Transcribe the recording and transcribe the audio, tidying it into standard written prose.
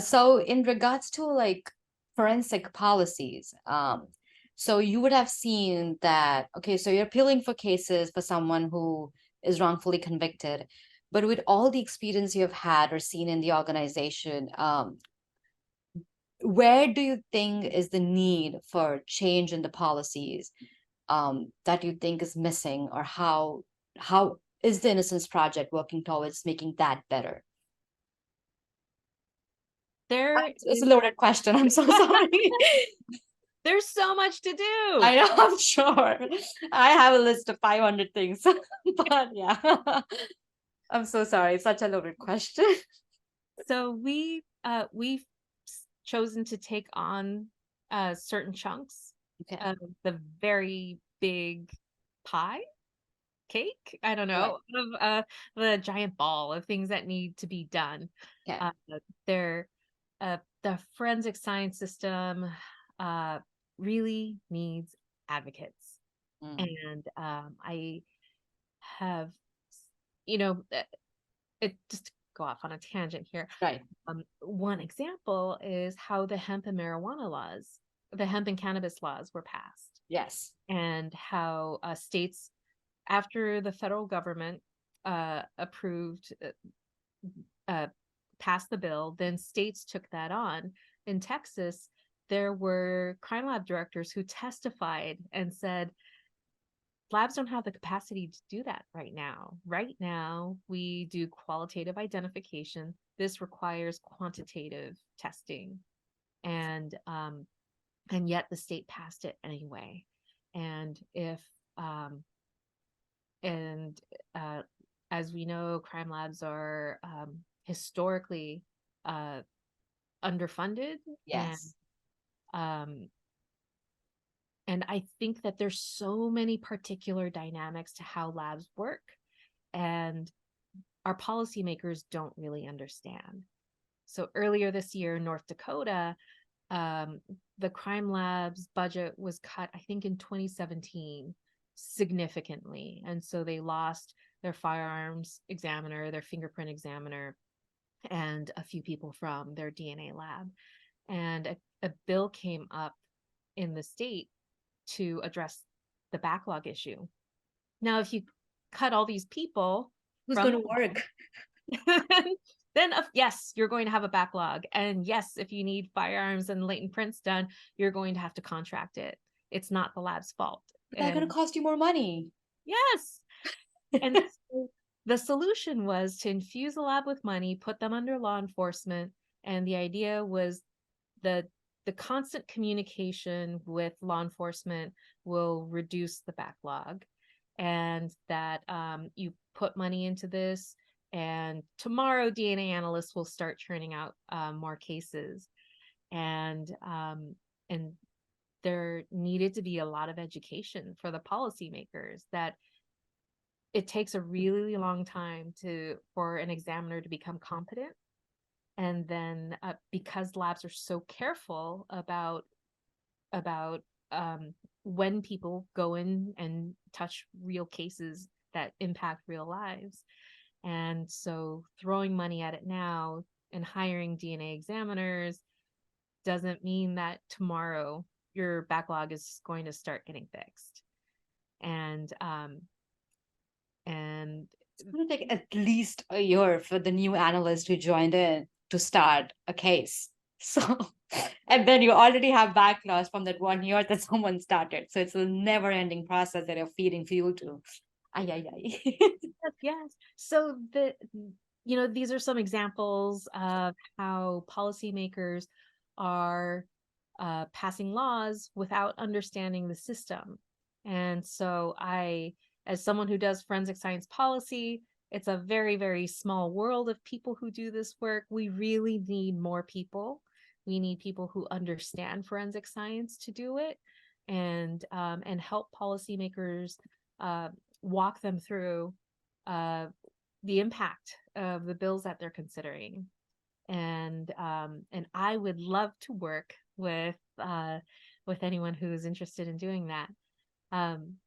So in regards to like forensic policies, so you would have seen that, okay, so you're appealing for cases for someone who is wrongfully convicted, but with all the experience you have had or seen in the organization, where do you think is the need for change in the policies that you think is missing, or how is the Innocence Project working towards making that better? There It's a is loaded question. I'm so sorry. there's so much to do. I know, I'm sure. I have a list of 500 things. But yeah, I'm so sorry. Such a loaded question. So we've chosen to take on certain chunks Okay. of the very big pie cake. I don't Right. know, of the giant ball of things that need to be done. Okay. Uh, they're the forensic science system uh, really needs advocates, Mm. and I have, you know, it just to go off on a tangent here. Right. One example is how the hemp and cannabis laws were passed, Yes. and how states, after the federal government approved, uh, passed the bill, then states took that on. In Texas, there were crime lab directors who testified and said, labs don't have the capacity to do that right now. Right now, we do qualitative identification. This requires quantitative testing, and yet the state passed it anyway. And if and as we know, crime labs are historically uh, underfunded, and Yes. um, and I think that there's so many particular dynamics to how labs work, and our policymakers don't really understand. So earlier this year, North Dakota, um, the crime lab's budget was cut, I think, in 2017 significantly. And so they lost their firearms examiner, their fingerprint examiner, and a few people from their DNA lab. And a bill came up in the state to address the backlog issue. Now, if you cut all these people Who's from going to work? then yes, you're going to have a backlog. And yes, if you need firearms and latent prints done, you're going to have to contract it. It's not the lab's fault. But that's going to And cost you more money. yes. And so the solution was to infuse the lab with money, put them under law enforcement. And the idea was the the constant communication with law enforcement will reduce the backlog, and that you put money into this, and tomorrow DNA analysts will start churning out more cases, and there needed to be a lot of education for the policymakers that it takes a really long time to for an examiner to become competent, and then because labs are so careful about when people go in and touch real cases that impact real lives. And so throwing money at it now and hiring DNA examiners doesn't mean that tomorrow your backlog is going to start getting fixed. And and It's going to take at least a year for the new analyst who joined in to start a case. So, and then you already have backlogs from that 1 year that someone started. So it's a never ending process that you're feeding fuel to. Ay, ay, ay. yes, so these are some examples of how policymakers are passing laws without understanding the system. And so as someone who does forensic science policy, it's a very, very small world of people who do this work. We really need more people. We need people who understand forensic science to do it, and help policymakers uh, walk them through uh, the impact of the bills that they're considering. And I would love to work with anyone who is interested in doing that. Um,